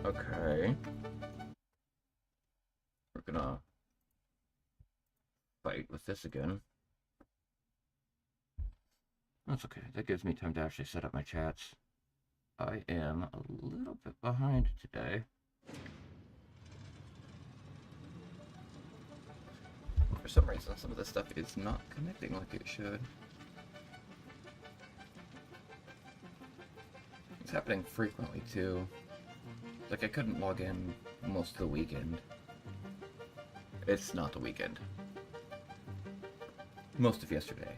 Okay. We're gonna fight with this again. That's okay. That gives me time to actually set up my chats. I am a little bit behind today. For some reason, some of this stuff is not connecting like it should. It's happening frequently, too. Like, I couldn't log in most of the weekend. It's not the weekend. Most of yesterday.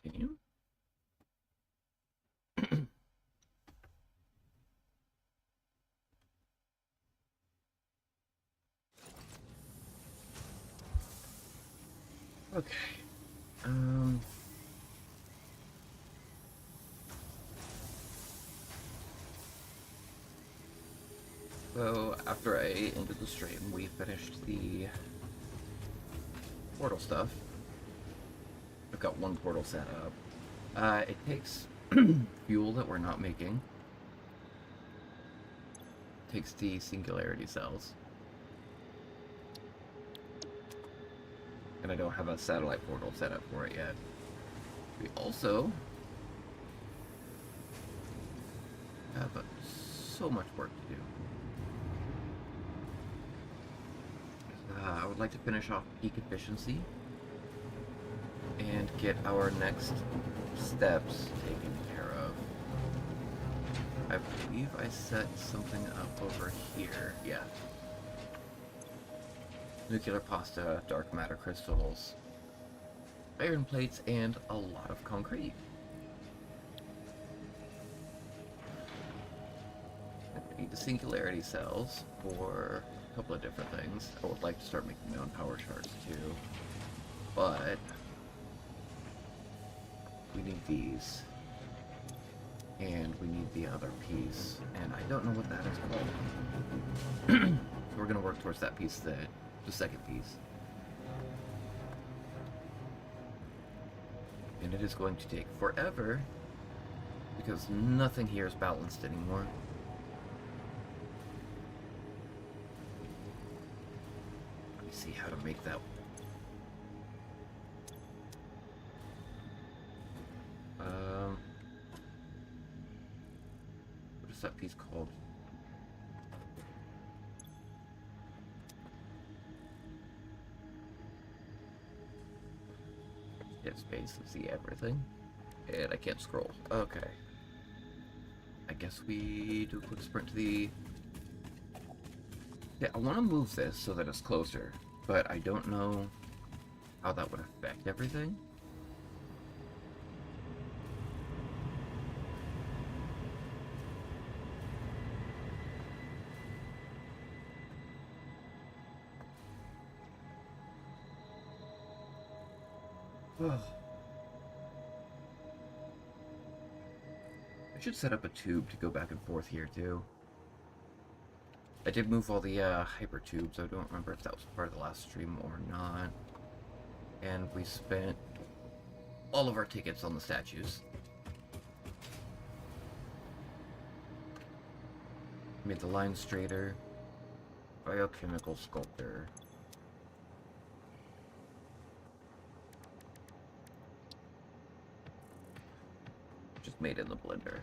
Continue. Okay. So, after I ended the stream, we finished the portal stuff. I've got one portal set up. It takes fuel that we're not making. It takes the singularity cells. And I don't have a satellite portal set up for it yet. We also have so much work to do. I would like to finish off peak efficiency and get our next steps taken care of. I believe I set something up over here. Yeah. Nuclear pasta, dark matter crystals, iron plates, and a lot of concrete. I need the singularity cells for a couple of different things. I would like to start making my own power shards too, but we need these, and we need the other piece, and I don't know what that is called. So we're gonna work towards that piece, the second piece. And it is going to take forever, because nothing here is balanced anymore. Let me see how to make that. What is that piece called? Hit space to see everything. And I can't scroll. Okay. I guess we do a quick sprint to the... Yeah, I want to move this so that it's closer, but I don't know how that would affect everything. I should set up a tube to go back and forth here, too. I did move all the hyper tubes. I don't remember if that was part of the last stream or not. And we spent all of our tickets on the statues. Made the line straighter. Biochemical sculptor. Just made in the blender.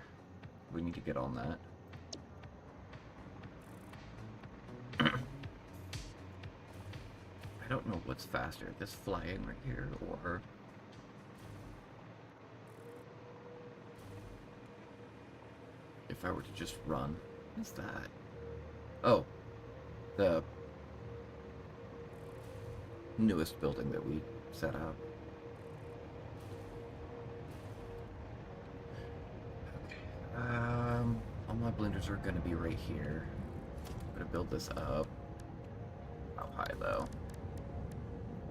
We need to get on that. I don't know what's faster, this flying right here, or... if I were to just run. What's that? Oh. The newest building that we set up. Okay. All my blenders are gonna be right here. I'm gonna build this up. How high, though?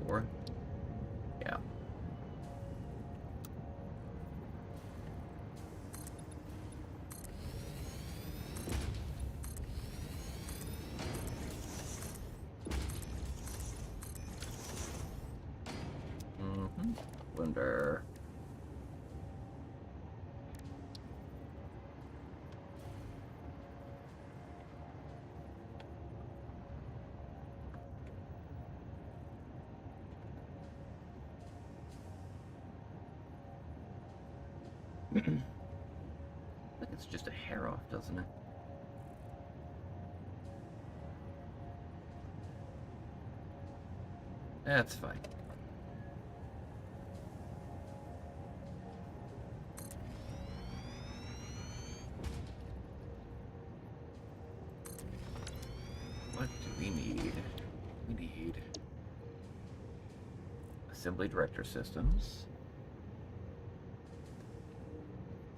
4? Yeah. Blender. Look, it's just a hair off, doesn't it? That's fine. What do we need? We need assembly director systems,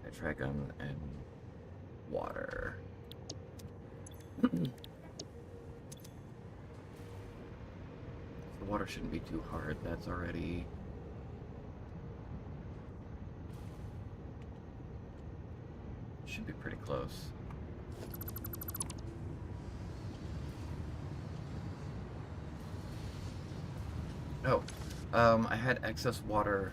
a dragon, and water. The water shouldn't be too hard. That's already... should be pretty close. Oh, I had excess water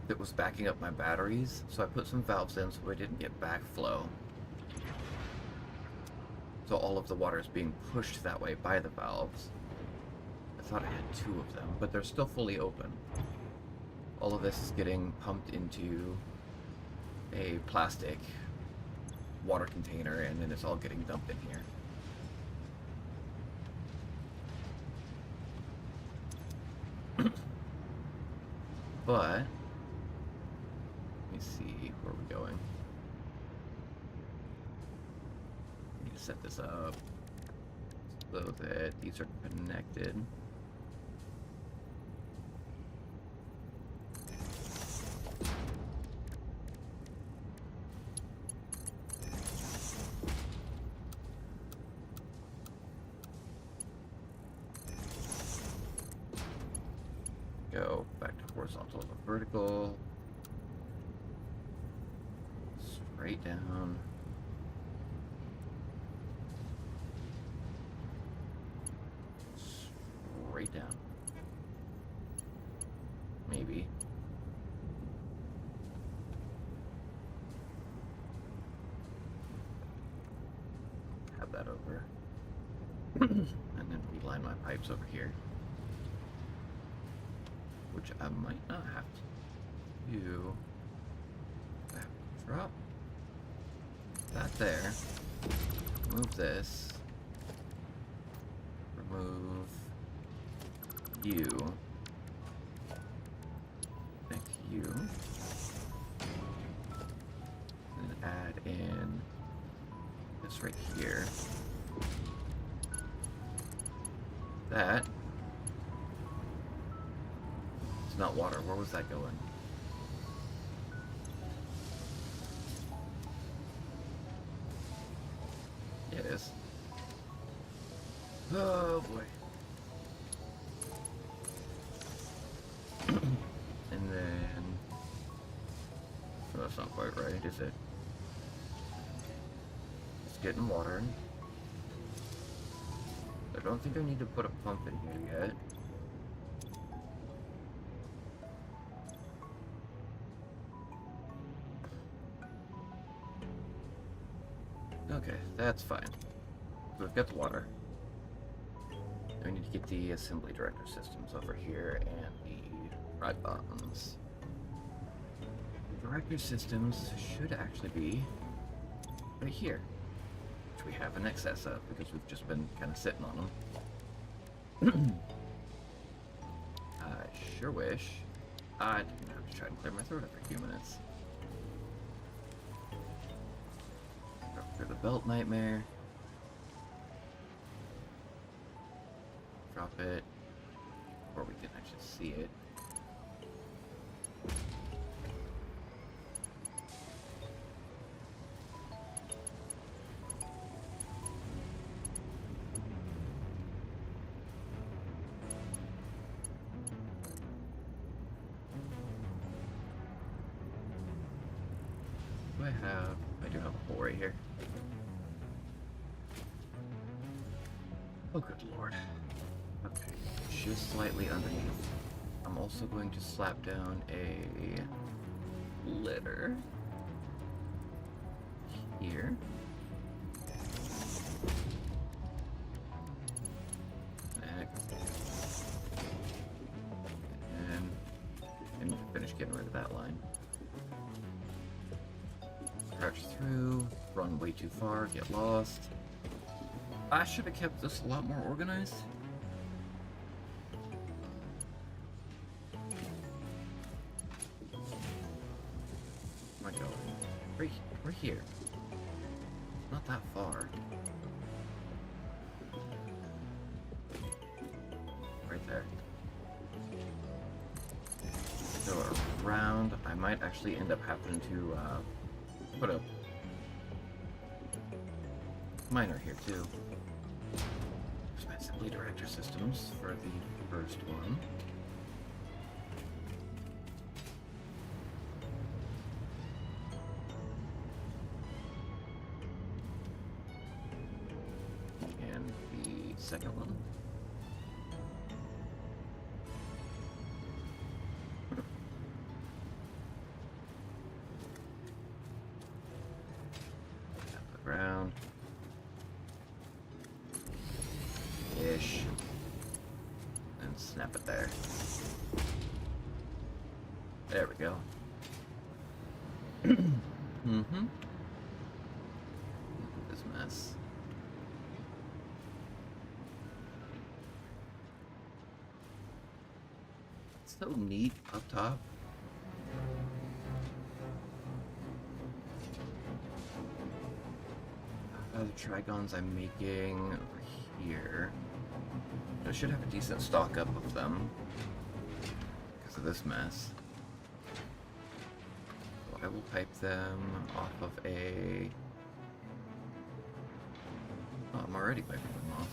that was backing up my batteries, so I put some valves in so I didn't get backflow. So all of the water is being pushed that way by the valves. I thought I had 2 of them, but they're still fully open. All of this is getting pumped into a plastic water container, and then it's all getting dumped in here. But, let me see, where are we going? I need to set this up so that these are connected. Go back to horizontal to vertical. Straight down. Straight down. Maybe. Have that over. And then reline my pipes over here. Which I might not have to do. I have to drop that there. Remove this. Remove you. Connect you. And add in this right here. That. It's not water. Where was that going? Yeah, it is. Oh boy. And then... oh, that's not quite right, is it? It's getting water. I don't think I need to put a pump in here yet. Okay, that's fine. So we've got the water. We need to get the assembly director systems over here and the rod buttons. The director systems should actually be right here, which we have an excess of because we've just been kind of sitting on them. I sure wish I didn't have to try and clear my throat every few minutes. Through the belt nightmare. Drop it before we can actually see it. I do have a hole right here. Oh, good lord. Okay, just slightly underneath. I'm also going to slap down a litter here. Next. And finish getting rid of that line. crouch through, run way too far, get lost. I should have kept this a lot more organized. Where am I going? Right here. Not that far. Right there. Go around. I might actually end up having to put a miner here too. There's my assembly director systems for the first one. And the second one. Ground. Ish. And snap it there. There we go. Mm-hmm. Look at this mess. It's so neat up top. The trigons I'm making over here. I should have a decent stock up of them because of this mess. So I will pipe them off of a... Oh, I'm already piping them off.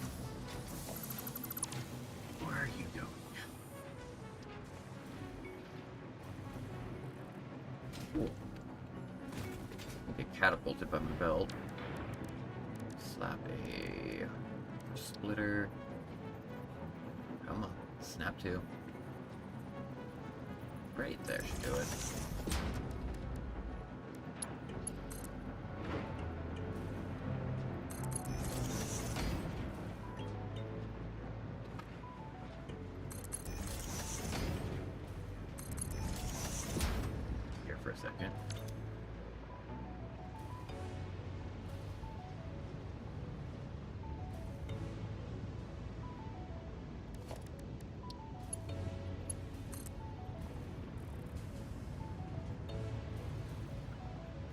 Where are you going? Cool. I'll get catapulted by my belt. Slap a splitter. Come on, snap two. Great, there should do it. Here for a second.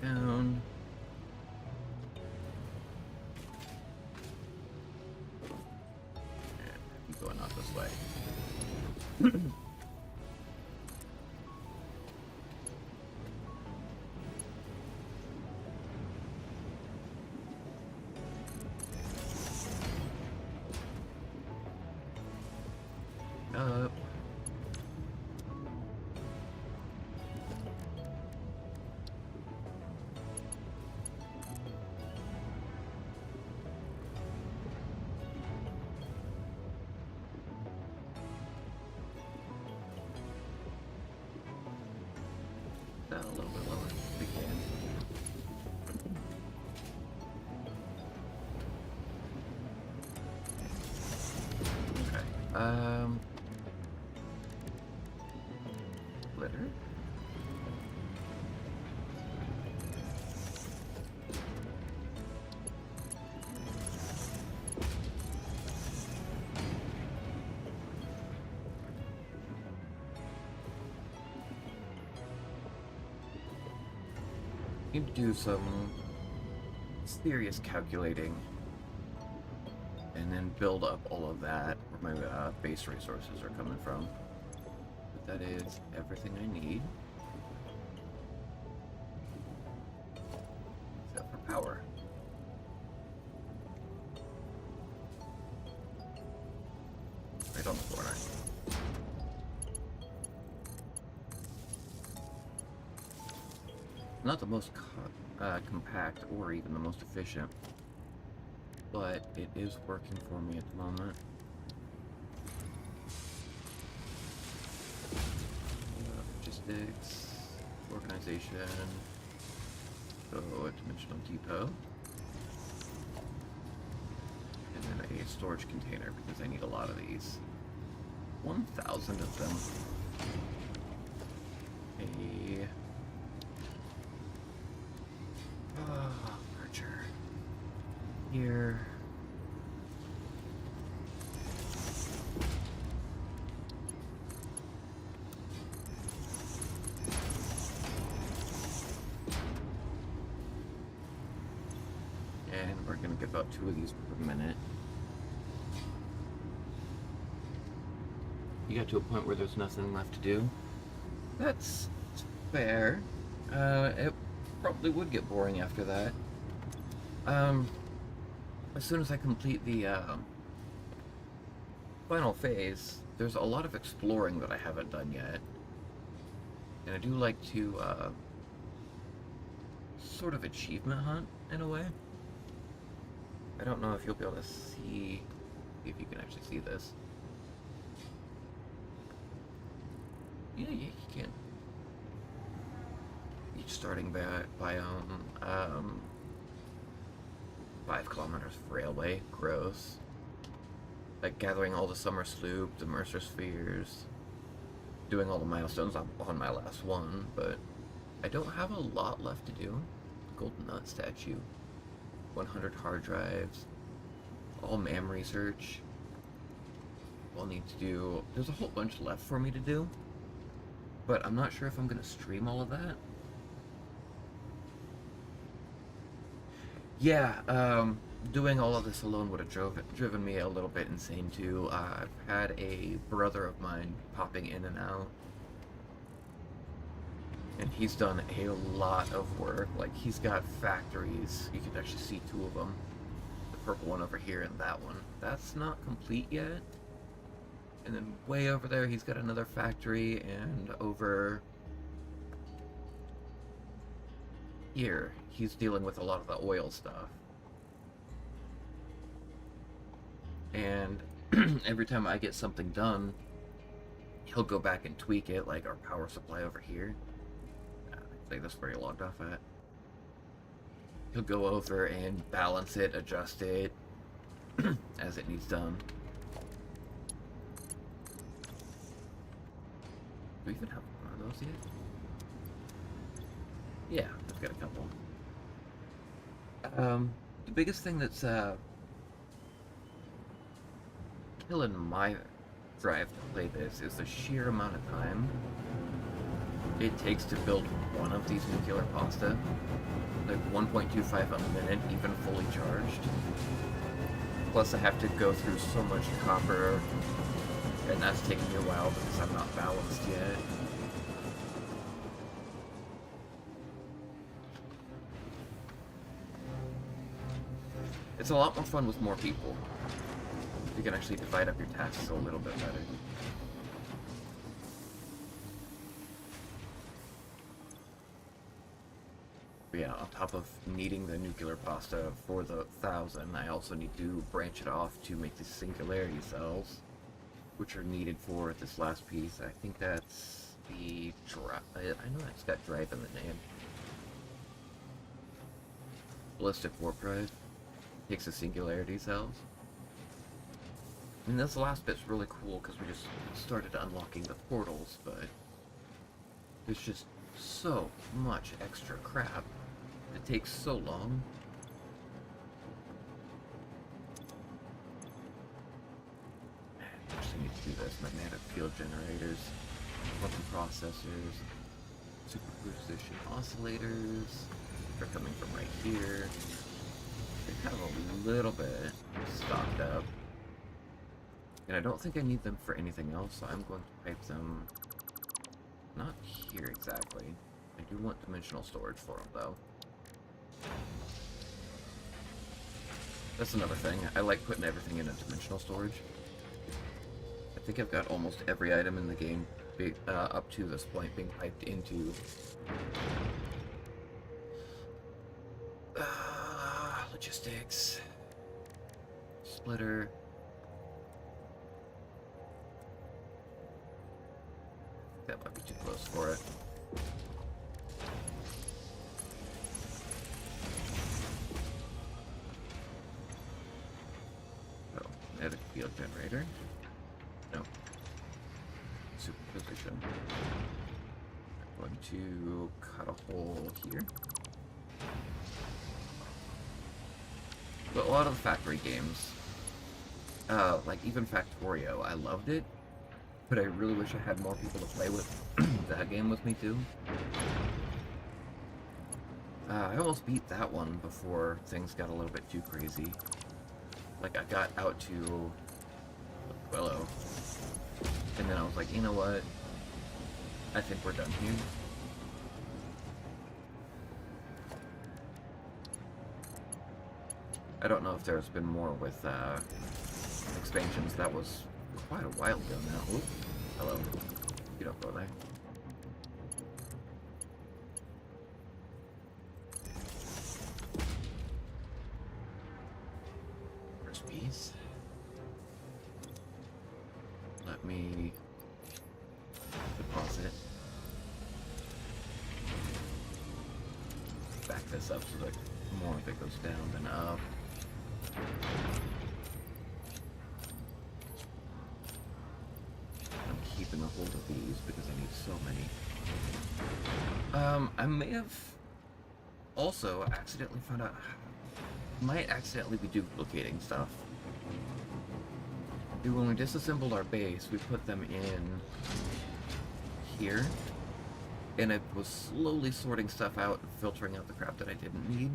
Down. And keep going out this way. Up. Down a little bit lower if we can. Okay. Glitter? Need to do some serious calculating and then build up all of that where my base resources are coming from. But that is everything I need. Except for power. Right on the corner. Not the most compact or even the most efficient, but it is working for me at the moment. Logistics, organization, so a dimensional depot, and then a storage container because I need a lot of these. 1,000 of them. We're gonna get about 2 of these per minute. You got to a point where there's nothing left to do. That's fair. It probably would get boring after that. As soon as I complete the final phase, there's a lot of exploring that I haven't done yet. And I do like to sort of achievement hunt in a way. I don't know if you'll be able to see, if you can actually see this. Yeah, you can. Each starting biome, 5 kilometers of railway, gross. Like gathering all the summer sloop, the Mercer spheres, doing all the milestones on my last one, but I don't have a lot left to do. Golden Nut statue, 100 hard drives, all MAM research. I'll need to do, there's a whole bunch left for me to do, but I'm not sure if I'm going to stream all of that. Yeah, doing all of this alone would have driven me a little bit insane too. I've had a brother of mine popping in and out, and he's done a lot of work. Like, he's got factories. You can actually see 2 of them. The purple one over here and that one. That's not complete yet. And then way over there, he's got another factory, and over here, he's dealing with a lot of the oil stuff. And every time I get something done, he'll go back and tweak it, like our power supply over here. I think that's where he logged off at. He'll go over and balance it, adjust it, as it needs done. Do we even have one of those yet? Yeah, I've got a couple. The biggest thing that's killing my drive to play this is the sheer amount of time it takes to build one of these nuclear pasta. Like 1.25 a minute, even fully charged. Plus I have to go through so much copper, and that's taking me a while because I'm not balanced yet. It's a lot more fun with more people. You can actually divide up your tasks a little bit better. But yeah, on top of needing the nuclear pasta for the 1,000, I also need to branch it off to make the singularity cells, which are needed for this last piece. I think that's the drive. I know it's got drive in the name. Ballistic warp drive takes the singularity cells. And this last bit's really cool because we just started unlocking the portals, but there's just so much extra crap. It takes so long. I actually need to do this. Magnetic field generators, quantum processors, superposition oscillators. They're coming from right here. They have a little bit stocked up. And I don't think I need them for anything else, so I'm going to pipe them not here exactly. I do want dimensional storage for them, though. That's another thing. I like putting everything in a dimensional storage. I think I've got almost every item in the game up to this point being piped into logistics. Splitter. That might be too close for it. Oh, magnetic field generator. No. Superposition. I'm going to cut a hole here. But a lot of the factory games, like even Factorio, I loved it. But I really wish I had more people to play with that game with me too. I almost beat that one before things got a little bit too crazy. Like, I got out to Willow, and then I was like, you know what? I think we're done here. I don't know if there's been more with expansions. That was quite a while ago now. Oop. Hello. You don't go there. First piece. Let me deposit. Back this up so that more of it goes down than up. I'm keeping a hold of these because I need so many. I may have also accidentally found out. Might accidentally be duplicating stuff. When we disassembled our base, we put them in here, and I was slowly sorting stuff out and filtering out the crap that I didn't need.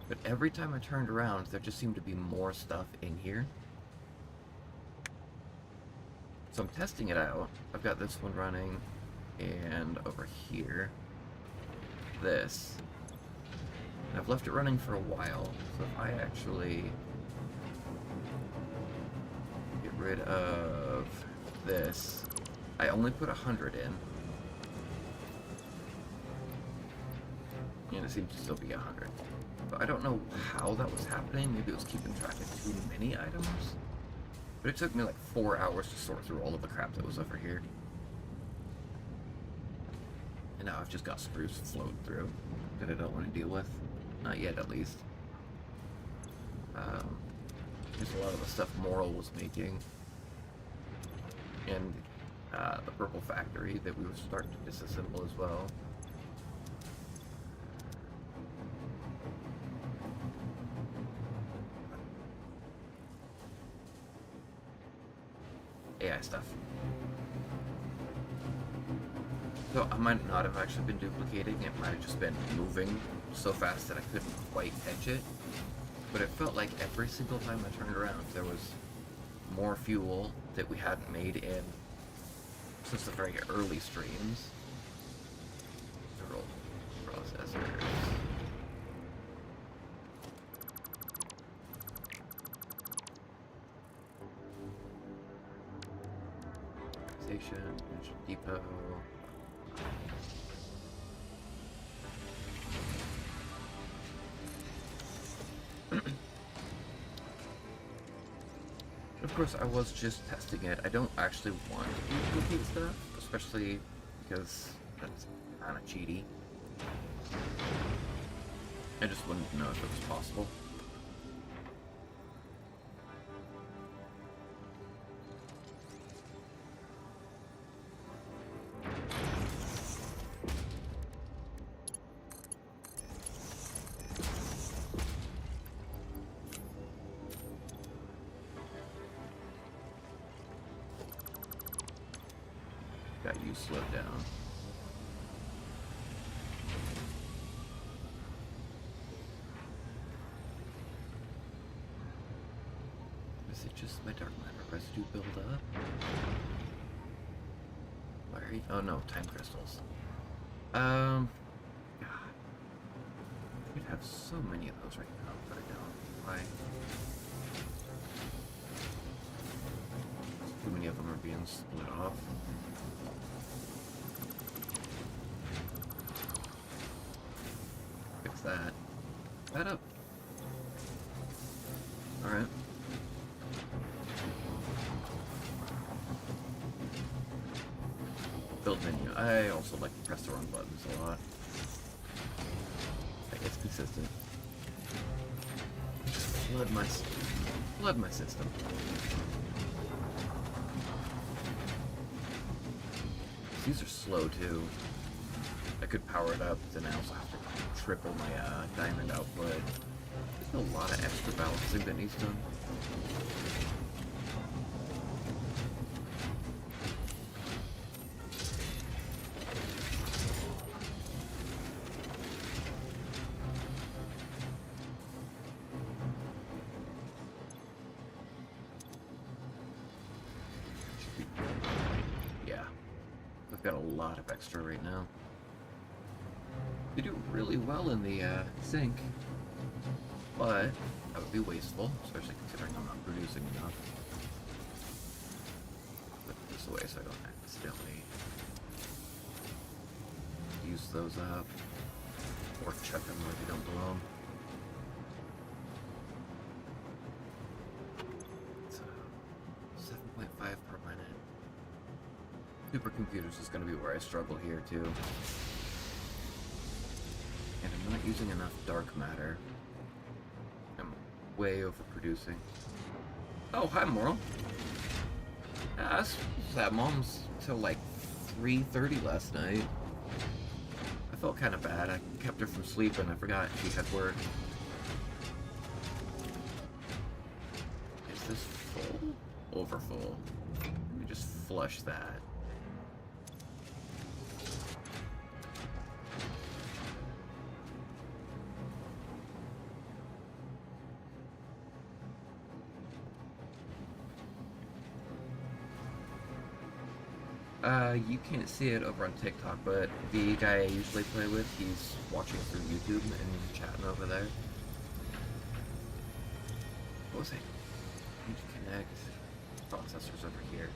But every time I turned around, there just seemed to be more stuff in here. So I'm testing it out. I've got this one running, and over here, this. And I've left it running for a while, so if I actually get rid of this, I only put 100 in. And it seems to still be 100. But I don't know how that was happening. Maybe it was keeping track of too many items. But it took me like 4 hours to sort through all of the crap that was over here. And now I've just got spruce flowed through that I don't want to deal with. Not yet, at least. There's a lot of the stuff Moral was making. And the purple factory that we were starting to disassemble as well. AI stuff. So I might not have actually been duplicating, it might have just been moving so fast that I couldn't quite catch it. But it felt like every single time I turned around, there was more fuel that we hadn't made in since the very early streams. Neural processors. Depot. Of course, I was just testing it. I don't actually want to duplicate stuff, especially because that's kind of cheaty. I just wouldn't know if it was possible. Got you slowed down. Is it just my dark matter residue build up? Why are you? Oh no, time crystals. God. We'd have so many of those right now, but I don't. Why? Too many of them are being split off. Fix that. That up. Alright. Build menu. I also like to press the wrong buttons a lot. It's consistent. Just flood my system. These are slow too. I could power it up, then I also have to triple my diamond output. There's a lot of extra balancing that needs done. lot of extra right now. They do really well in the sink, but that would be wasteful, especially considering I'm not producing enough. Put this away so I don't accidentally use those up, or chuck them where they don't belong. So, 7.5 per minute. Supercomputers is going to be where I struggle here too. And I'm not using enough dark matter. I'm way overproducing. Oh, hi, Moral. I was at Mom's till like 3:30 last night. I felt kind of bad. I kept her from sleeping. I forgot she had work. Is this full? Over full. Let me just flush that. You can't see it over on TikTok, but the guy I usually play with, he's watching through YouTube and chatting over there. What was I? Need to connect processors over here.